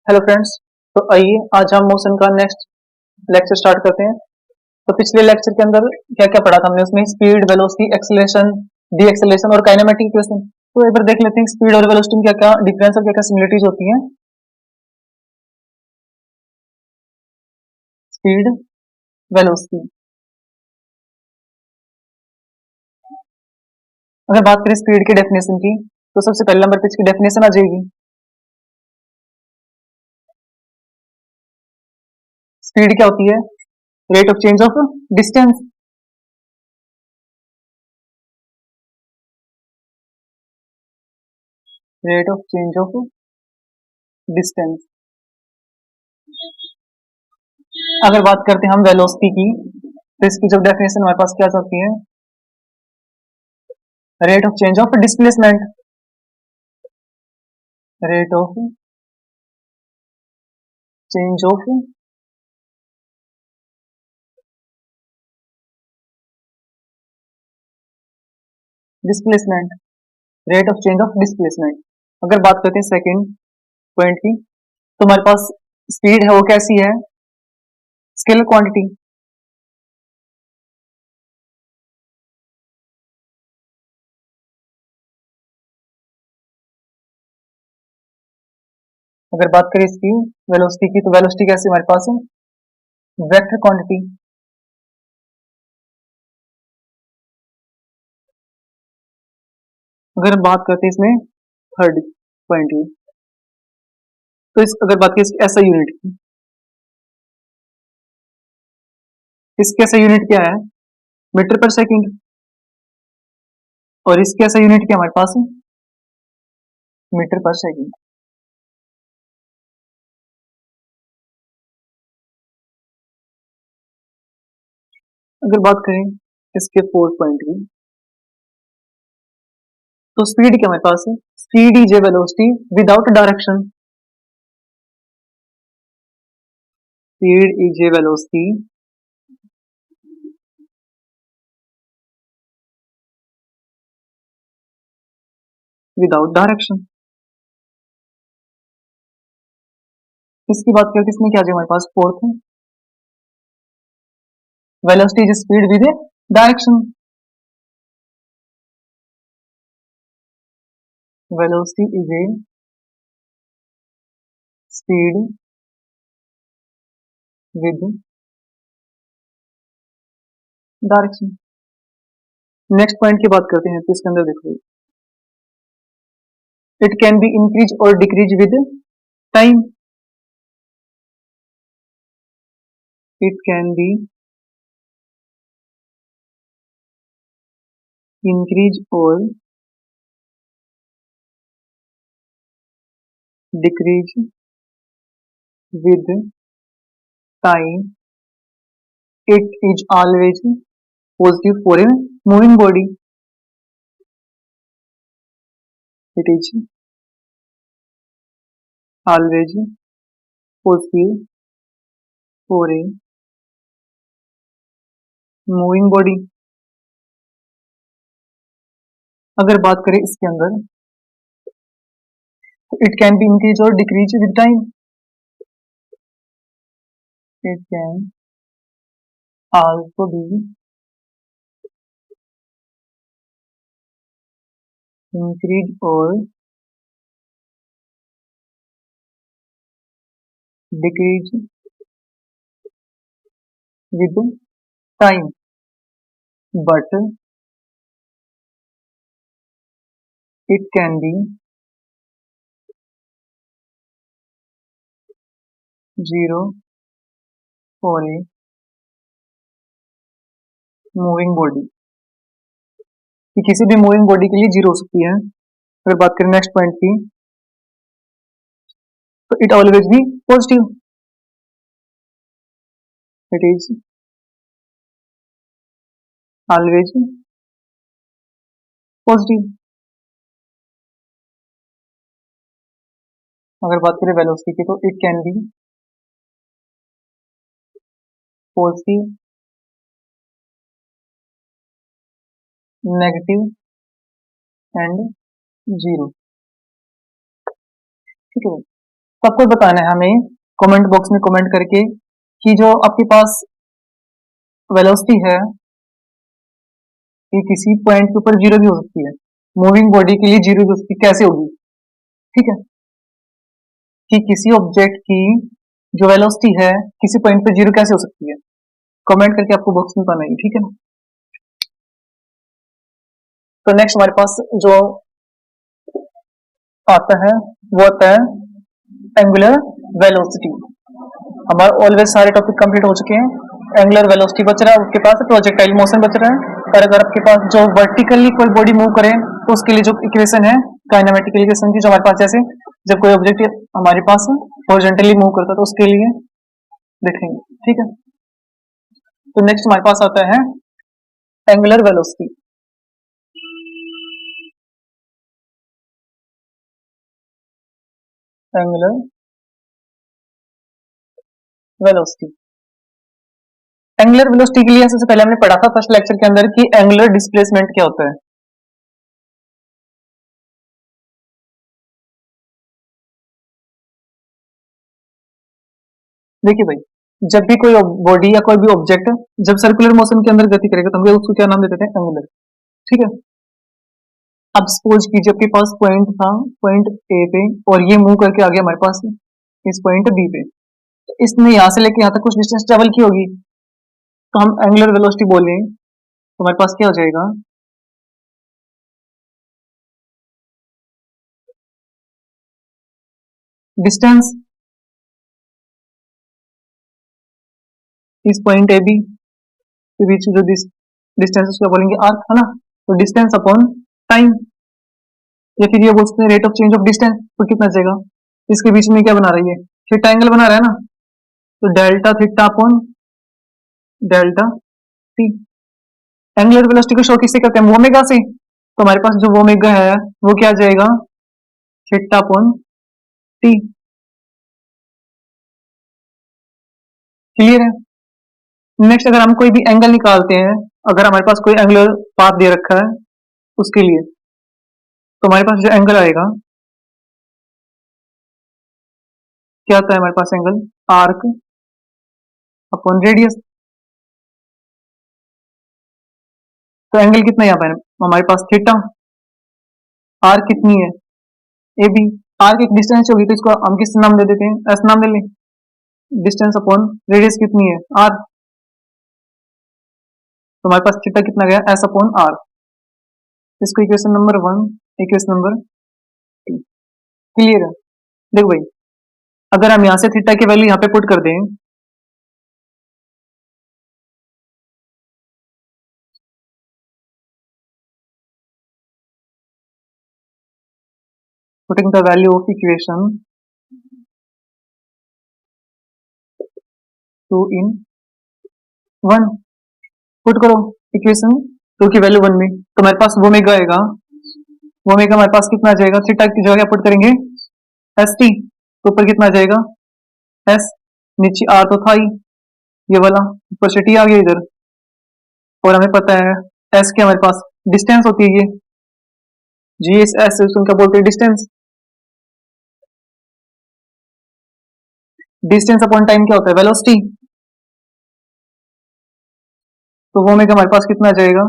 Hello friends. तो आइए आज हम मोशन का नेक्स्ट लेक्चर स्टार्ट करते हैं। तो पिछले लेक्चर के अंदर क्या क्या पढ़ा था हमने, उसमें speed, velocity, acceleration, D acceleration और काइनेमेटिक इक्वेशन। तो एक बार देख लेते हैं स्पीड और वेलोसिटी में क्या क्या डिफरेंस और क्या क्या सिमिलरिटीज होती हैं। Speed, velocity. अगर बात करें स्पीड की डेफिनेशन की, तो सबसे पहले नंबर पे इसकी डेफिनेशन आ जाएगी। स्पीड क्या होती है? Rate of change of distance. Rate of change of distance. अगर बात करते हैं हम वेलोसिटी की, तो इसकी जो डेफिनेशन हमारे पास क्या होती है? Rate of change of displacement. Rate of change of displacement. Rate of change of displacement. अगर बात करते हैं सेकंड पॉइंट की, तो हमारे पास स्पीड है वो कैसी है? Scalar quantity. अगर बात करें इसकी वेलोसिटी की, तो वेलोसिटी कैसी हमारे पास है? Vector quantity. अगर हम बात करते हैं इसमें थर्ड पॉइंट की, तो इस अगर बात करें इसकी ऐसा यूनिट की, इसकी ऐसा यूनिट क्या है? मीटर पर सेकंड। और इसकी ऐसा यूनिट क्या हमारे पास है? मीटर पर सेकंड। अगर बात करें इसके फोर्थ पॉइंट की, तो स्पीड क्या हमारे पास है? Speed is a velocity without direction. Speed is a velocity without direction. इसकी बात करते इसमें क्या आ जाए हमारे पास? Fourth, velocity is speed with direction. Velocity is a speed with direction. Next point की बात करते हैं, तो इसके अंदर देखो, इट कैन बी इंक्रीज और decrease with time. It can be increase और decrease with time. It is always positive for a moving body. It is always positive for a moving body. अगर बात करें इसके अंदर, तो इट कैन बी इंक्रीज और decrease with time. It can also be increase और decrease with time, but it can be zero for a moving body. कि किसी भी मूविंग बॉडी के लिए जीरो हो सकती है। अगर बात करें नेक्स्ट पॉइंट की, तो it always be positive. It is always positive. अगर बात करें वेलोसिटी की, तो it can B positive, negative and zero. ठीक है। तो आपको बताना है हमें कमेंट बॉक्स में कमेंट करके कि जो आपके पास वेलोसिटी है ये किसी पॉइंट के ऊपर जीरो भी हो सकती है, मूविंग बॉडी के लिए जीरो भी हो सकती है, कैसे होगी, ठीक है, कि किसी ऑब्जेक्ट की जो वेलोसिटी है किसी पॉइंट पे जीरो कैसे हो सकती है, कमेंट करके आपको बॉक्स में बताना है, ठीक है ना। तो नेक्स्ट हमारे पास जो आता है वो आता है एंगुलर वेलोसिटी। हमारे ऑलवेज सारे टॉपिक कंप्लीट हो चुके हैं, एंगुलर वेलोसिटी बच रहा है आपके पास, प्रोजेक्टाइल मोशन बच रहा है, और अगर आपके पास जो वर्टिकली कोई बॉडी मूव करे तो उसके लिए जो इक्वेशन है काइनेमेटिक इक्वेशन की, जो हमारे पास जैसे जब कोई ऑब्जेक्ट हमारे पास हॉरिजॉन्टली मूव करता है तो उसके लिए देखेंगे, ठीक है। तो नेक्स्ट हमारे पास आता है angular velocity. Angular velocity, angular velocity के लिए सबसे पहले हमने पढ़ा था फर्स्ट लेक्चर के अंदर कि एंगुलर डिस्प्लेसमेंट क्या होता है। देखिए भाई, जब भी कोई बॉडी या कोई भी ऑब्जेक्ट जब सर्कुलर मोशन के अंदर गति करेगा तो हम उसको क्या नाम देते हैं, एंगुलर, ठीक है। अब सपोज कीजिए आपके पास पॉइंट था पॉइंट ए पे और ये मूव करके आ गया हमारे पास इस पॉइंट बी पे, तो इसने यहां से लेके यहां तक कुछ डिस्टेंस ट्रेवल की होगी, तो हम एंगुलर वेलोसिटी बोलें तो हमारे पास क्या हो जाएगा, डिस्टेंस इस पॉइंट ए बी के बीच जो डिस्टेंस उसको बोलेंगे आर्क, है ना। तो डिस्टेंस अपॉन टाइम, या फिर ये बोल सकते हैं rate of change of distance, तो कितना जाएगा, इसके बीच में क्या बना रही है, थीटा एंगल बना रहा है ना, तो delta theta upon delta T. Angular velocity को शो किससे करते हैं, ओमेगा से, तो हमारे पास जो ओमेगा है वो क्या आ जाएगा, थीटा अपॉन टी, क्लियर है। नेक्स्ट अगर हम कोई भी एंगल निकालते हैं, अगर हमारे पास कोई एंगुलर पाथ दे रखा है उसके लिए, तो हमारे पास जो एंगल आएगा क्या आता है हमारे पास, एंगल आर्क अपॉन रेडियस। तो एंगल कितना यहाँ पर हमारे पास थीटा, आर कितनी है ए बी, आर की डिस्टेंस होगी तो इसको हम किस नाम दे देते हैं, एस नाम ले लें, डिस्टेंस अपॉन रेडियस कितनी है आर, तो हमारे पास थीटा कितना गया, एस अपॉन आर। इसको equation number 1, equation number 2, clear है। देखो भाई, अगर हम यहां से थीटा की वैल्यू यहाँ पे पुट कर दें, putting the value of equation 2 in 1, put करो इक्वेशन 2 की वैल्यू 1 में, तो हमारे पास ओमेगा आएगा, ओमेगा हमारे पास कितना आ जाएगा, थीटा की जगह पुट करेंगे एस टी, तो ऊपर कितना आ जाएगा एस, नीचे आर तो था ही ये वाला, ऊपर से टी आ गया इधर, और हमें पता है एस की हमारे पास डिस्टेंस होती है, ये जी एस एस क्या बोलते हैं, डिस्टेंस, डिस्टेंस अपॉन टाइम क्या होता है, वेलोसिटी, तो वो में हमारे पास कितना आ जाएगा,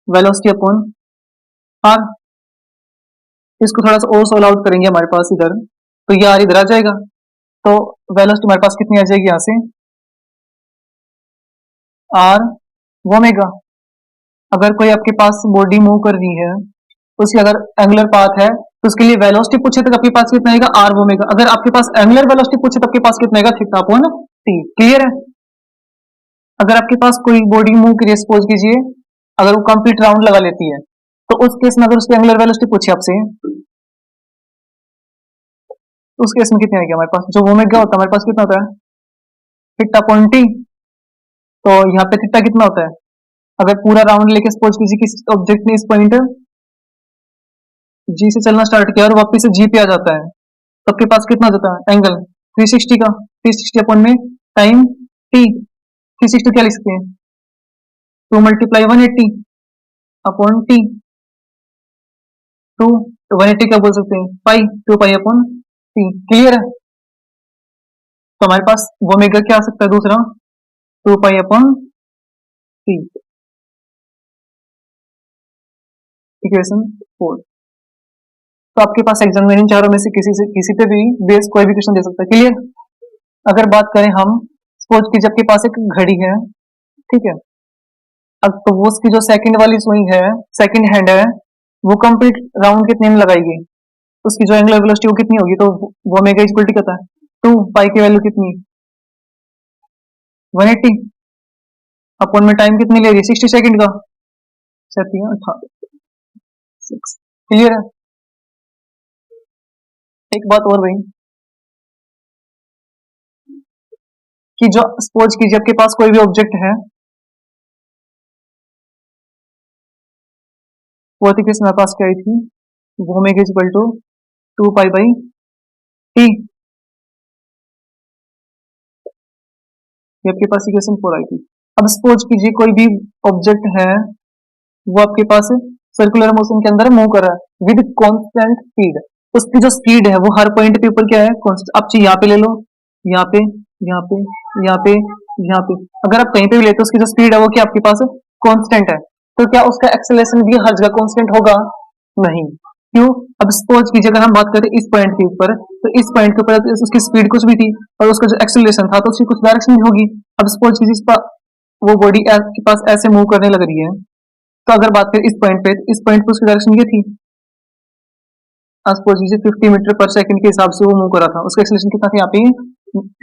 वेलोसिटी अपॉन आर। इसको थोड़ा सा और सोल्व आउट करेंगे हमारे पास इधर, तो ये आर इधर आ जाएगा, तो वेलोसिटी हमारे पास कितनी आ जाएगी यहां से, आर वोमेगा। अगर कोई आपके पास बॉडी मूव कर रही है तो उसकी अगर एंगुलर पाथ है तो उसके लिए वेलोसिटी पूछे तो आपके पास कितना आएगा, आर वोमेगा। अगर आपके पास एंगुलर वेलोसिटी पूछे तो आपके पास कितना आएगा, थीटा अपॉन टी, क्लियर है। अगर आपके पास कोई बॉडी मूव करिए, सपोज कीजिए अगर वो कंप्लीट राउंड लगा लेती है, तो उस केस में अगर उसकी एंगुलर वेलोसिटी पूछे आपसे, तो उस केस में कितनी आएगी हमारे पास, जो ओमेगा होता है हमारे पास कितना होता है, थीटा अपॉन टी। तो यहाँ पे थीटा कितना होता है, अगर पूरा राउंड लेके सपोज कीजिए किसी ऑब्जेक्ट ने इस पॉइंट जी से चलना स्टार्ट किया और वापस से जी पे आ जाता है, तो आपके पास कितना होता है एंगल, 360 का, 360 अपॉन में टाइम टी, 360 क्या लिख सकते हैं, 2 मल्टीप्लाई 180 अपॉन टी, 2 तो 180 क्या बोल सकते हैं, पाई, 2 पाई अपॉन टी, क्लियर है। तो हमारे पास वो ओमेगा क्या आ सकता है दूसरा, 2 पाई अपॉन टी, इक्वेशन 4। तो आपके पास एग्जाम में इन चारों में से किसी पे भी बेस कोई भी क्वेश्चन दे सकता है, क्लियर। अगर बात करें हम, सपोज कीजिए आपके पास एक घड़ी है, ठीक है। अब तो वो उसकी जो सेकंड वाली सुई है, सेकंड हैंड है, वो कंप्लीट राउंड कितने में लगाएगी, उसकी जो एंगुलर वेलोसिटी वो कितनी होगी, तो वो ओमेगा इक्वल टू कितना है, 2 पाई की वैल्यू कितनी, 180 अपॉन में टाइम कितनी ले रही है, 60 सेकंड का, 6, क्लियर है। एक बात और भाई, कि जो सपोज कीजिए आपके पास कोई भी ऑब्जेक्ट है, वो थी किस मेरे पास क्या आई थी, वो omega equal to 2 pi by t, ये आपके पास इक्वेशन 4 आई थी। अब सपोज कीजिए कोई भी ऑब्जेक्ट है, वो आपके पास सर्कुलर मोशन के अंदर मूव कर रहा है विद कांस्टेंट स्पीड, उसकी जो स्पीड है वो हर पॉइंट पे ऊपर क्या है, कांस्टेंट। आप चाहिए यहाँ पे ले लो, यहाँ पे, यहाँ पे, यहाँ पे, यहाँ पे, अगर आप कहीं पे भी लेते हो उसकी जो स्पीड है वो क्या आपके पास कांस्टेंट है, तो क्या उसका एक्सेलरेशन भी हर जगह कांस्टेंट होगा, नहीं। क्यों, अब सपोज कीजिए अगर हम बात करें इस पॉइंट के ऊपर, तो इस पॉइंट के ऊपर उसकी स्पीड कुछ भी थी और उसका जो एक्सेलरेशन था तो उसकी कुछ डायरेक्शन भी होगी। अब सपोज कीजिए वो बॉडी के पास ऐसे मूव करने लग रही है, तो अगर बात करें इस पॉइंट पे, इस पॉइंट पे उसकी डायरेक्शन ये थी, सपोज कीजिए 50 मीटर पर सेकंड के हिसाब से वो मूव कर रहा था, उसका एक्सेलरेशन कितना था यहाँ पे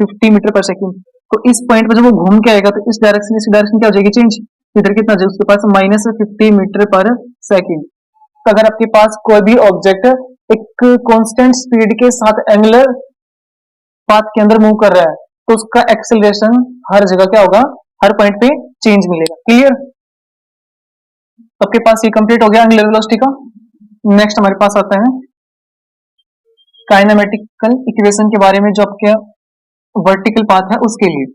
50 मीटर पर सेकंड। तो इस पॉइंट पे जब वो घूम के आएगा तो इस डायरेक्शन क्या हो जाएगी, चेंज, इधर कितना जाएगा उसके पास -50 मीटर पर सेकंड। तो अगर आपके पास कोई भी ऑब्जेक्ट एक कांस्टेंट स्पीड के साथ एंगुलर पाथ के अंदर मूव कर रहा है, तो उसका एक्सेलरेशन हर जगह क्या होगा, हर पॉइंट पे चेंज मिलेगा, क्लियर। आपके पास ये कंप्लीट हो गया एंगुलर वेलोसिटी का। नेक्स्ट हमारे पास आता है काइनेमेटिकल इक्वेशन के बारे में, जो आपके वर्टिकल पाथ है उसके लिए।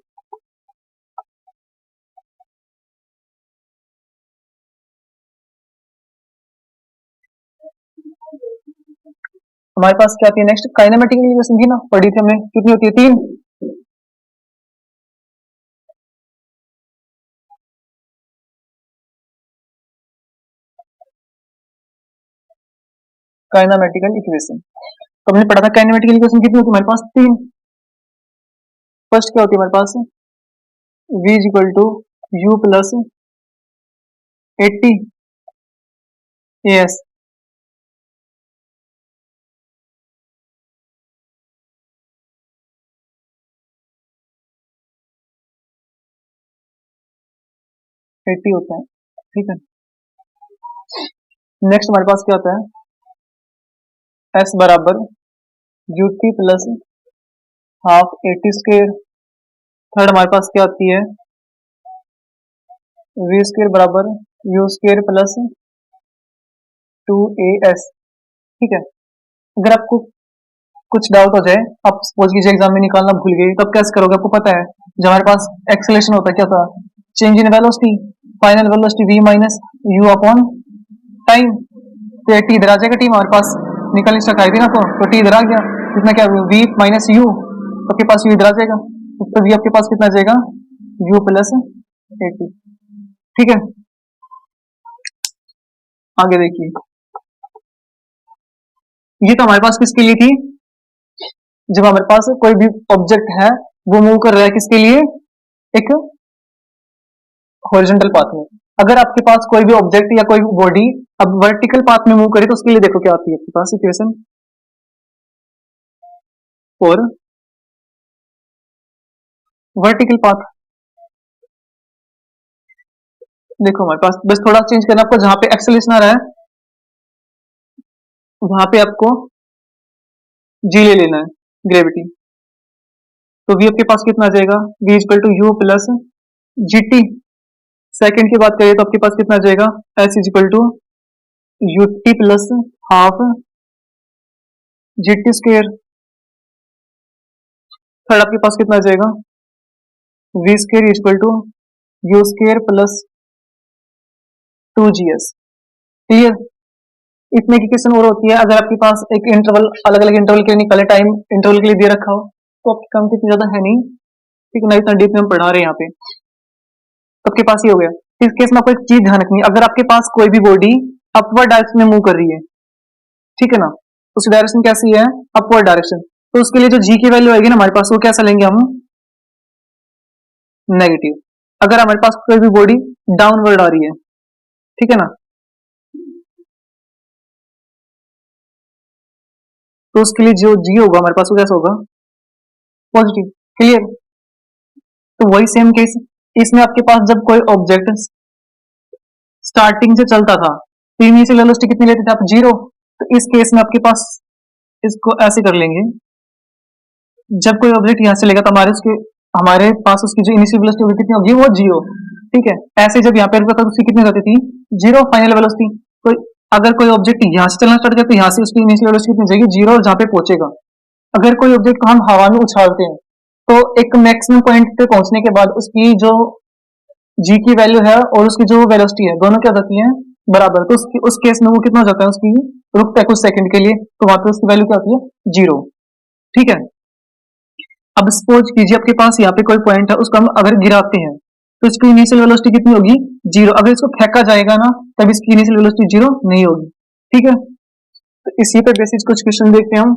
हमारे पास क्या आती है नेक्स्ट, काइनेमेटिकल इक्वेशन थी ना, पढ़ी थी हमने, कितनी होती है, 3। काइनेमेटिकल इक्वेशन तो हमने पढ़ा था, काइनेमेटिकल इक्वेशन कितनी होती है हमारे पास, 3। फर्स्ट क्या होती है हमारे पास, v is equal to u plus 80 s, eighty होता है, ठीक है। नेक्स्ट हमारे पास क्या होता है, एस बराबर you t plus half 80 square. Third हमारे पास क्या आती है, वी स्क्वायर बराबर यू स्क्वायर प्लस 2 AS, ठीक है। अगर आपको कुछ डाउट हो जाए, आप सपोज कीजिए एग्जाम में निकालना भूल गए, तब कैसे करोगे, आपको पता है जो हमारे पास एक्सेलेरेशन होता है क्या था, change in velocity, final velocity v minus you upon time. तो टी इधर आ जाएगा, टी हमारे पास निकलनी सिखाई थी ना, तो टी इधर आ गया, कितना क्या v माइनस यू, तो आपके पास यू इधर आ जाएगा, तो v आपके पास कितना आ जाएगा, u प्लस 80, ठीक है। आगे देखिए, ये तो हमारे पास किसके लिए थी, जब हमारे पास कोई भी ऑब्जेक्ट है वो मूव कर रहा है किसके लिए, एक हॉरिजॉन्टल पाथ में। अगर आपके पास कोई भी ऑब्जेक्ट या कोई बॉडी अब वर्टिकल पाथ में मूव करे, तो उसके लिए देखो क्या आती है आपके पास इक्वेशन, और वर्टिकल पाथ देखो हमारे पास बस थोड़ा चेंज करना आपको, जहां पे एक्सेलरेशन आ रहा है वहां पे आपको जी ले लेना है, ग्रेविटी। तो वी आपके पास कितना आ जाएगा, v equal to u plus g t. Second की बात करें तो आपके पास कितना आ जाएगा, s is equal to u t plus half g t square. Third आपके पास कितना आ जाएगा, v square equal to u square plus 2GS, clear. इतने की क्वेश्चन और होती है अगर आपके पास एक इंटरवल, अलग अलग इंटरवल के लिए निकाले, टाइम इंटरवल के लिए दे रखा हो, स्कोप की कम कितनी ज्यादा है नहीं, ठीक है ना, इतना डीप में हम पढ़ा रहे हैं यहाँ पे। आपके पास ये हो गया। इस केस में आपको एक चीज ध्यान रखनी है, अगर आपके पास कोई भी बॉडी अपवर्ड डायरेक्शन में मूव कर रही है, ठीक है ना, उसकी डायरेक्शन कैसी है, अपवर्ड डायरेक्शन, तो उसके लिए जो जी की वैल्यू आएगी ना हमारे पास, वो कैसा लेंगे हम, नेगेटिव। अगर हमारे पास कोई भी बॉडी डाउनवर्ड आ रही है, ठीक है ना, तो उसके लिए जो जी होगा हमारे पास वो कैसा होगा, पॉजिटिव। क्लियर। तो वही सेम केस इसमें आपके पास जब कोई ऑब्जेक्ट स्टार्टिंग से चलता था तो इनिशियल वेलोसिटी कितनी लेते थे आप, जीरो। तो इस केस में आपके पास इसको ऐसे कर लेंगे, जब कोई ऑब्जेक्ट यहाँ से लेगा तो हमारे पास उसकी जो इनिशियल वेलोसिटी होगी कितनी होगी, वो जीरो। ठीक है। ऐसे जब यहाँ पे रुका था उसकी कितनी होती थी, जीरो फाइनल वेलोसिटी। तो अगर कोई ऑब्जेक्ट यहाँ से चलना स्टार्ट किया तो यहाँ से उसकी इनिशियल वेलोसिटी कितनी हो जाएगी, जीरो, और जहाँ पे पहुंचेगा, अगर कोई ऑब्जेक्ट को हम हवा में उछालते हैं तो एक मैक्सिमम पॉइंट पे पहुंचने के बाद उसकी जो जी की वैल्यू है और उसकी जो वेलोसिटी है दोनों क्या हो जाती है, बराबर। तो उस केस में वो कितना हो जाता है, उसकी रुकता है कुछ सेकंड के लिए, तो वहां पे उसकी वैल्यू क्या होती है, जीरो। ठीक है। अब सपोज कीजिए आपके पास यहाँ पे कोई पॉइंट है, उसको हम अगर गिराते हैं तो इसकी इनिशियल वेलोसिटी कितनी होगी, जीरो। अगर इसको फेंका जाएगा ना तब इसकी इनिशियल वेलोसिटी जीरो नहीं होगी। ठीक है। तो इसी पे बेसिस कुछ क्वेश्चन देखते हैं हम।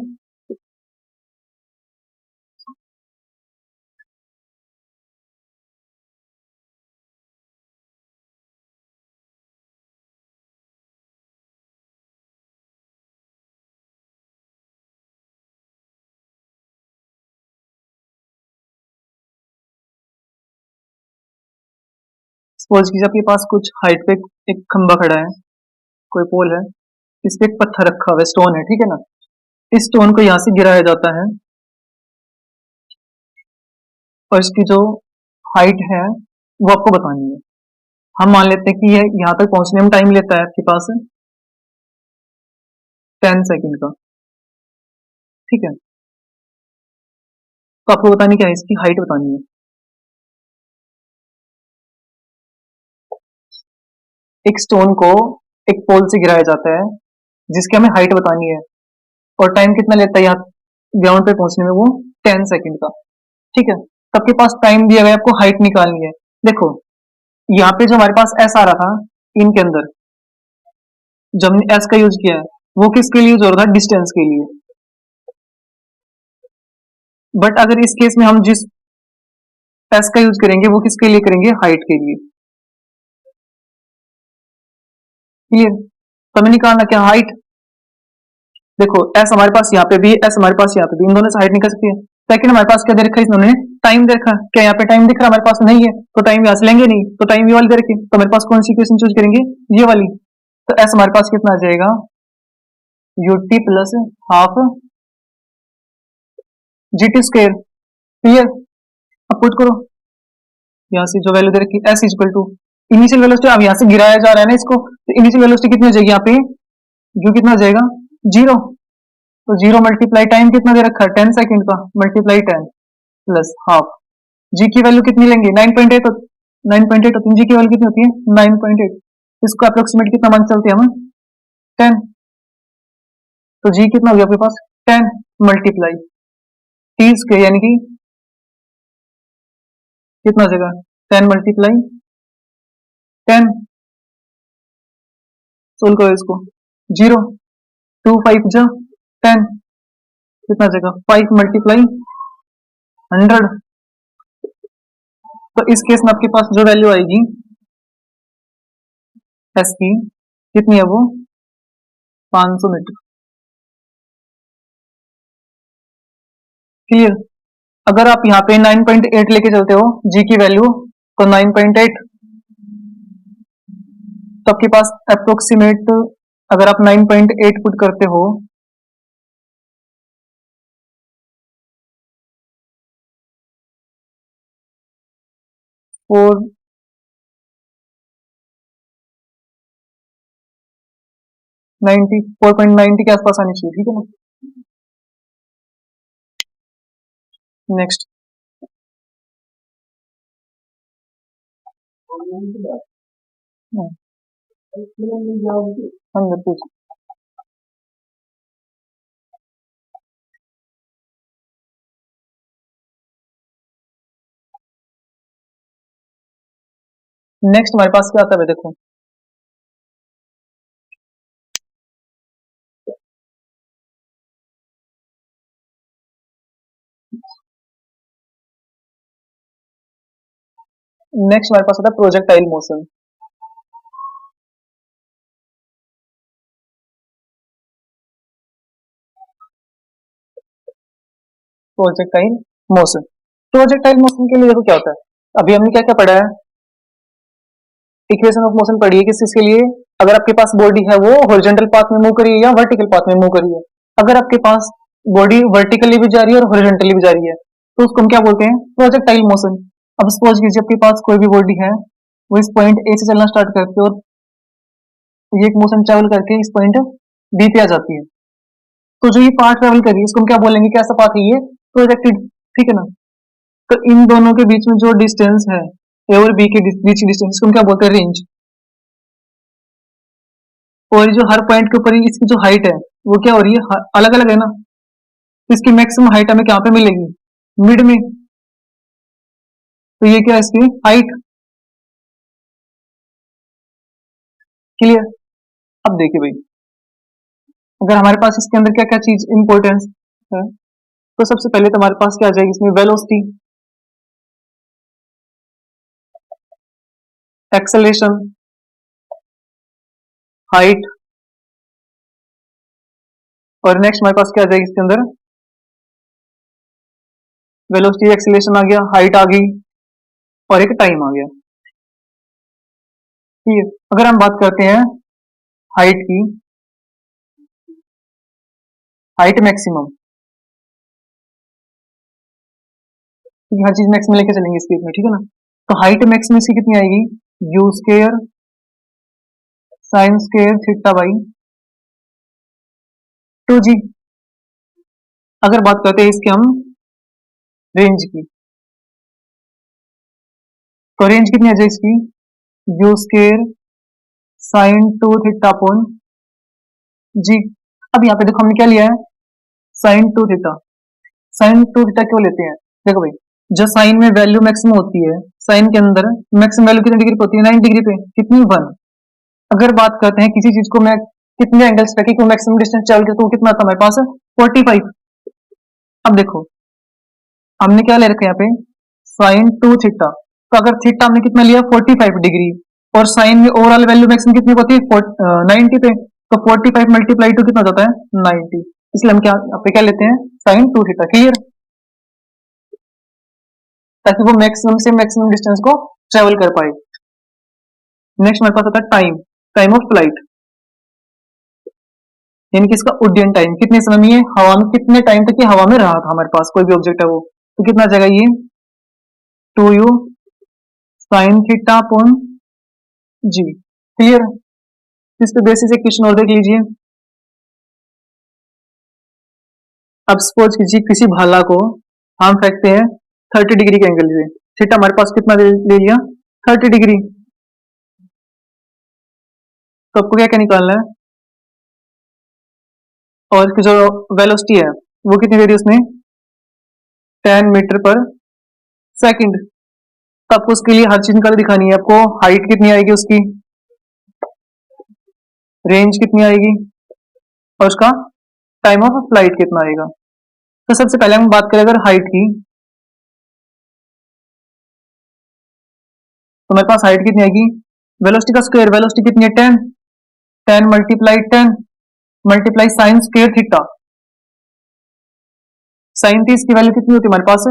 सपोज कीजिए आपके पास कुछ हाइट पे एक खंबा खड़ा है, कोई पोल है, इस पे एक पत्थर रखा हुआ है, स्टोन है, ठीक है ना। इस स्टोन को यहाँ से गिराया जाता है और इसकी जो हाइट है वो आपको बतानी है। हम मान लेते हैं कि ये यहाँ तक पहुंचने में टाइम लेता है आपके पास 10 सेकंड का। ठीक है। तो आपको बतानी क्या है, इसकी हाइट बतानी है। एक स्टोन को एक पोल से गिराया जाता है जिसकी हमें हाइट बतानी है और टाइम कितना लेता है यहाँ ग्राउंड पे पहुंचने में, वो 10 सेकंड का। ठीक है। तो आपके पास टाइम दिया गया है, आपको हाइट निकालनी है। देखो यहाँ पे जो हमारे पास एस आ रहा था इनके अंदर, जब हमने एस का यूज किया है वो किसके लिए यूज हो रहा था, डिस्टेंस के लिए। बट अगर इस केस में हम जिस एस का यूज करेंगे वो किसके लिए करेंगे, हाइट के लिए। क्लियर। तो हमें निकालना क्या, हाइट। देखो एस हमारे पास यहाँ पे भी, एस हमारे पास यहाँ पे भी, इन दोनों से हाइट निकल सकती है। सेकंड हमारे पास क्या दे रखा है इन्होंने, टाइम दे रखा है। क्या यहाँ पे टाइम दिख रहा है हमारे पास, नहीं है, तो टाइम यहाँ से लेंगे नहीं, तो टाइम ये वाली दे रखी, तो हमारे पास कौन सी इक्वेशन चूज करेंगे, ये वाली। तो एस हमारे पास कितना आ जाएगा, u t plus half g t square. Clear. अब पुट करो यहाँ से जो वैल्यू दे रखी है, s equal to initial velocity, अब यहाँ से गिराया जा रहा है ना इसको, तो इनिशियल वेलोसिटी कितनी हो जाएगी यहाँ पे, जो कितना हो जाएगा, जीरो। तो जीरो मल्टीप्लाई टाइम कितना दे रखा है, 10 सेकंड का, मल्टीप्लाई 10 प्लस हाफ। जी की वैल्यू कितनी लेंगे, 9.8। 9.8 होती है जी की वैल्यू, कितनी होती है 9.8। इसको अप्रोक्सीमेट कितना मान चलते हैं हम, 10। तो जी कितना हो गया आपके पास, 10 मल्टीप्लाई टी स्क्वायर, यानी कि कितना हो जाएगा, 10 मल्टीप्लाई 10। सोल्व करो इसको, जीरो, टू फाइव जा 10, कितना हो जाएगा, 5 मल्टीप्लाई 100। तो इस केस में आपके पास जो वैल्यू आएगी एस की, कितनी है वो, 500 मीटर। क्लियर। अगर आप यहाँ पे 9.8 लेके चलते हो जी की वैल्यू, तो 9.8, तो आपके पास अप्रोक्सीमेट, अगर आप 9.8 पुट करते हो, और 4.90 के आसपास आनी चाहिए। ठीक है ना। नेक्स्ट। अंदर पूछ। नेक्स्ट हमारे पास क्या आता है देखो, नेक्स्ट हमारे पास आता है projectile motion. Projectile motion, projectile motion के लिए देखो क्या होता है, अभी हमने क्या क्या पढ़ा है, इक्वेशन ऑफ मोशन पढ़ी है किस चीज के लिए, अगर आपके पास बॉडी है वो हॉरिजॉन्टल पाथ में मूव करी है या वर्टिकल पाथ में मूव करी है। अगर आपके पास बॉडी वर्टिकली भी जा रही है और हॉरिजॉन्टली भी जा रही है तो उसको हम क्या बोलते हैं, प्रोजेक्टाइल मोशन। अब सपोज कीजिए आपके पास कोई भी बॉडी है, वो इस पॉइंट ए से चलना स्टार्ट करती है और ये एक मोशन ट्रेवल करके इस पॉइंट बी पे आ जाती है, तो जो ये पाथ ट्रेवल कर रही है इसको हम क्या बोलेंगे, कैसा पाथ है ये, प्रोजेक्टेड, ठीक है ना। तो इन दोनों के बीच में जो डिस्टेंस है, ए और बी के बीच की डिस्टेंस को हम क्या बोलते हैं, रेंज। और जो हर पॉइंट के ऊपर इसकी जो हाइट है वो क्या हो रही है, अलग अलग है ना, तो इसकी मैक्सिमम हाइट हमें कहाँ पे मिलेगी, मिड में, तो ये क्या है इसकी हाइट, क्लियर। अब देखिए भाई, अगर हमारे पास इसके अंदर क्या क्या चीज इंपॉर्टेंस है, तो सबसे पहले तो हमारे पास क्या आ जाएगी इसमें, वेलोसिटी, एक्सेलरेशन, हाइट, और नेक्स्ट हमारे पास क्या आ जाएगी इसके अंदर, वेलोसिटी एक्सेलरेशन आ गया, हाइट आ गई, और एक टाइम आ गया, ठीक है। अगर हम बात करते हैं हाइट की, हाइट मैक्सिमम, हर चीज मैक्सिमम लेके चलेंगे इस केस में, ठीक है ना। तो हाइट मैक्सिमम इसकी कितनी आएगी, you square sine square theta by 2g। अगर बात करते हैं इसके हम रेंज की, तो रेंज कितनी आ जाए इसकी, u square sine 2 theta upon g. अब यहाँ पे देखो हमने क्या लिया है, साइन 2 थीटा। साइन 2 थीटा क्यों लेते हैं, देखो भाई, जो साइन में वैल्यू मैक्सिमम होती है, साइन के अंदर मैक्सिमम वैल्यू कितने डिग्री पे होती है, 90 डिग्री पे, कितनी 1। अगर बात करते हैं किसी चीज को मैं कितने एंगल्स पे को मैक्सिमम डिस्टेंस ट्रेवल करता हूँ, कितना आता है हमारे पास, 45। अब देखो हमने क्या ले रखा है यहाँ पे, साइन 2 थीटा, तो अगर थीटा हमने कितना लिया 45 डिग्री, और साइन में ओवरऑल वैल्यू मैक्सिमम कितनी होती है 90 पे, तो 45 मल्टीप्लाई टू कितना होता है 90, इसलिए हम क्या यहाँ पे क्या लेते हैं, साइन 2 थीटा, क्लियर, ताकि वो मैक्सिमम से मैक्सिमम डिस्टेंस को ट्रेवल कर पाए। नेक्स्ट हमारे पास आता है टाइम, टाइम ऑफ फ्लाइट, यानी कि इसका उड्डयन टाइम, कितने समय में ये हवा में, कितने टाइम तक ये हवा में रहा था हमारे पास कोई भी ऑब्जेक्ट है वो, तो कितना आ जाएगा ये 2u साइन थीटा अपॉन जी, क्लियर। इस पे बेसिस एक क्वेश्चन और देख लीजिए। अब सपोज कीजिए किसी भाला को हम फेंकते हैं 30 डिग्री के एंगल से, थीटा हमारे पास कितना ले लिया 30 डिग्री, तो आपको क्या क्या निकालना है, और इसकी जो वेलोसिटी है वो कितनी दे दी उसने, 10 मीटर पर सेकंड। तो आपको उसके लिए हर चीज निकाल के दिखानी है, आपको हाइट कितनी आएगी उसकी, रेंज कितनी आएगी, और उसका टाइम ऑफ फ्लाइट कितना आएगा। तो सबसे पहले हम बात करें अगर हाइट की, तो मेरे पास हाइट कितनी आएगी, वेलोसिटी का स्क्वायर, वेलोसिटी कितनी है 10, 10 multiply 10 multiply sine square theta, sine थी इसकी वैल्यू कितनी होती है हमारे पास,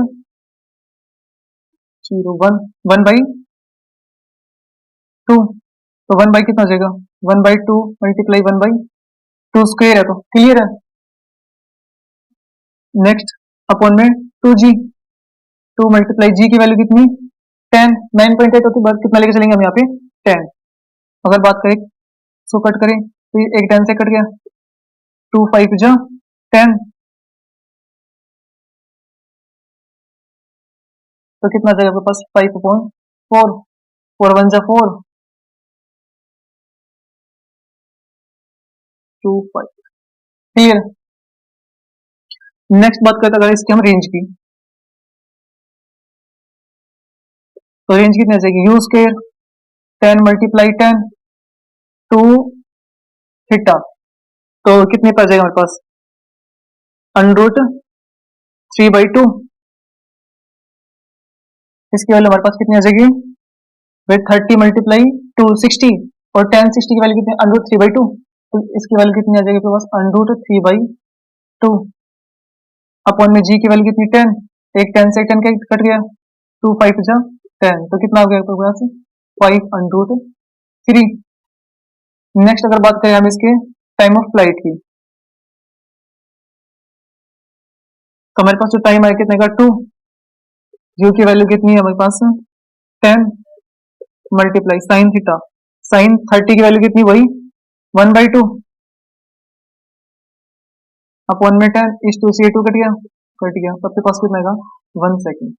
0 1 1/2, तो 1 बाई कितना हो जाएगा, 1/2 मल्टीप्लाई 1/2 स्क्वायर है, तो क्लियर है। नेक्स्ट अपॉन में 2g, 2 मल्टीप्लाई जी की वैल्यू कितनी 10, 9.8 होती है, कितना लेके चलेंगे हम यहाँ पे 10। अगर बात करें सो कट करें तो ये एक 10 से कट गया, 2 5 जा 10, तो कितना जाएगा आपके पास 5/4, 4 1 जा 4, 2 5, क्लियर। नेक्स्ट बात करते हैं अगर इसकी हम रेंज की, तो रेंज कितनी आ जाएगी, u square 10 multiply 10 two theta, तो कितने पर जाएगा हमारे पास, √3/2। इसकी वैल्यू हमारे पास कितनी आ जाएगी, 30 मल्टीप्लाई 2 60, और 10 60 की वैल्यू कितनी, √3/2, तो इसकी वैल्यू कितनी आ जाएगी आपके पास, √3/2 अपॉन में जी की वैल्यू कितनी 10, एक 10 से 10 कट गया, 2 5 जा 10, तो कितना हो गया आपके पास 5√3। नेक्स्ट अगर बात करें हम इसके टाइम ऑफ फ्लाइट की, तो हमारे पास जो टाइम है कितने का 2, यू की वैल्यू कितनी है हमारे पास 10 मल्टीप्लाई साइन थीटा, साइन 30 की वैल्यू कितनी, वही 1/2 अपॉन में 10, इस 2 से ये 2 कट गया, तो आपके पास कितना आएगा 1 सेकेंड।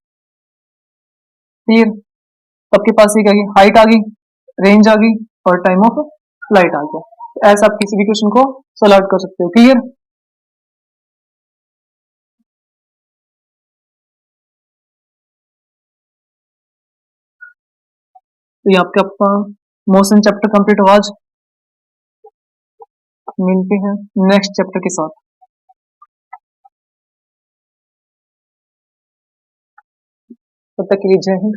फिर आपके पास ये क्या गई, हाइट आ गई, रेंज आ गई, और टाइम ऑफ फ्लाइट आ गया। तो ऐसा आप किसी भी क्वेश्चन को सॉल्व आउट कर सकते हो। क्लियर, तो ये आपका मोशन चैप्टर कंप्लीट हुआ। आज मिलते हैं नेक्स्ट चैप्टर के साथ। तब तक के लिए जय हिंद।